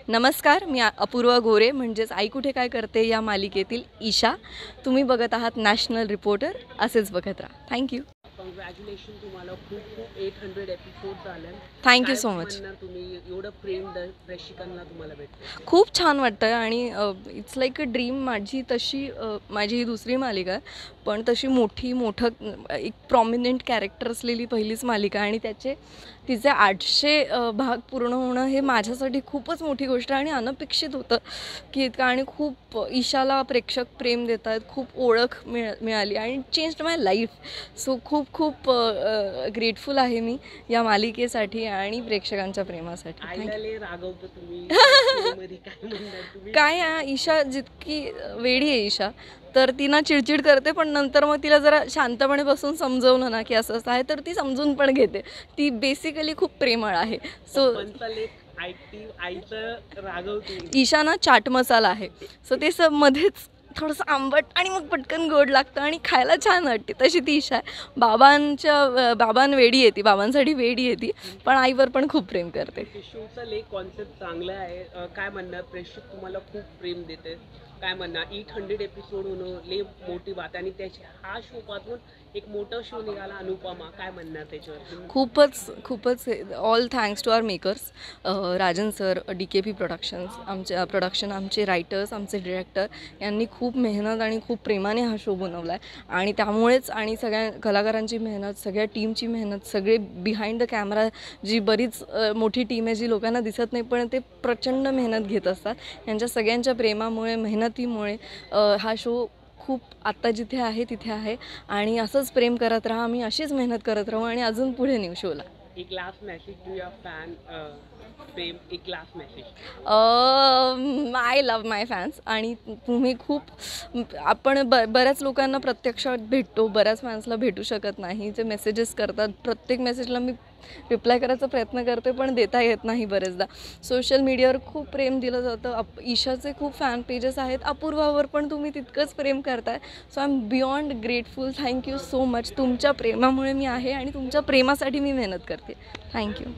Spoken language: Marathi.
नमस्कार, मी अपूर्वा गोरे म्हणजेच आई कुठे काय करते या मालिकेतील ईशा. तुम्ही बघत आहात नॅशनल रिपोर्टर. असेच बघत राहा. थँक्यू. कॉंग्रॅच्युलेशन तुम्हाला. खूप 800 एपिसोड झाले. Thank you so much. तुम्ही एवढं प्रेम प्रेक्षकांना तुम्हाला भेटतं, खूप छान वाटतं आणि इट्स लाईक अ ड्रीम. माझी ही दुसरी मालिका आहे, पण तशी मोठं एक प्रॉमिनंट कॅरेक्टर असलेली पहिलीच मालिका आणि तिचे 800 भाग पूर्ण होणं हे माझ्यासाठी खूपच मोठी गोष्ट आहे आणि अनपेक्षित होतं की इतकं. आणि खूप ईशाला प्रेक्षक प्रेम देत आहेत, खूप ओळख मिळाली आणि चेंज्ड माय लाईफ. सो खूप ग्रेटफुल आहे मी या मालिकेसाठी आणि प्रेक्षकांच्या प्रेमासाठी. काय ईशा जितकी वेडी आहे ईशा, तर ती ना चिडचिड करते, पण नंतर मग तिला जरा शांतपणे बसून समजवलं ना की असं आहे तर ती समजून पण घेते. ती बेसिकली खूप प्रेमळ आहे. सो ईशा ना चाट मसाला आहे. सो ते मध्येच थोडंसं आंबट आणि मग पटकन गोड लागतं आणि खायला छान वाटते. तशी ती ईशा आहे. बाबांवेडी येते, बाबांसाठी वेडी येते, पण आईवर पण खूप प्रेम करते. शोचा कॉन्सेप्ट चांगला आहे. काय म्हणणार, प्रेक्षक तुम्हाला खूप प्रेम देते. काय म्हणणार, 800 एपिसोड होणं लय मोठी बात आणि हा शो पाहून एक मोठा शो निघाला अनुपमा. काय म्हणणार त्याच्यावर? खूपच all thanks to our makers, Rajan sir, DKP productions, आमचे रायटर्स, आमचे डिरेक्टर यांनी खूप मेहनत आणि खूप प्रेमाने हा शो बनवला आहे. आणि त्यामुळेच आणि सगळ्या कलाकारांची मेहनत, सगळ्या टीमची मेहनत, सगळे बिहाइंड द कॅमेरा जी बरीच मोठी टीम आहे, जी लोकांना दिसत नाही पण ते प्रचंड मेहनत घेत असतात. यांच्या सगळ्यांच्या प्रेमामुळे, मेहनतीमुळे हा शो खूप आत्ता जिथे आहे तिथे आहे. आणि असंच प्रेम करत राहा, आम्ही अशीच मेहनत करत राहू आणि अजून पुढे नेऊ शोला. एक last message to your fan. एक last message. I love my fans. आणि तुम्ही आपण बऱ्याच लोकांना प्रत्यक्षात भेटतो, बऱ्याच फॅन्सला भेटू शकत नाही. जे मेसेजेस करतात, प्रत्येक मेसेजला मी रिप्लाय करायचा प्रयत्न करते, पण देता येत नाही बरेचदा. सोशल मीडियावर खूप प्रेम दिलं जातं. ईशाचे खूप फॅन पेजेस आहेत. अपूर्वावर पण तुम्ही तितकंच प्रेम करताय. So I am beyond grateful. Thank you so much. तुमच्या प्रेमामुळे मी आहे आणि तुमच्या प्रेमासाठी मी मेहनत करते. थँक्यू.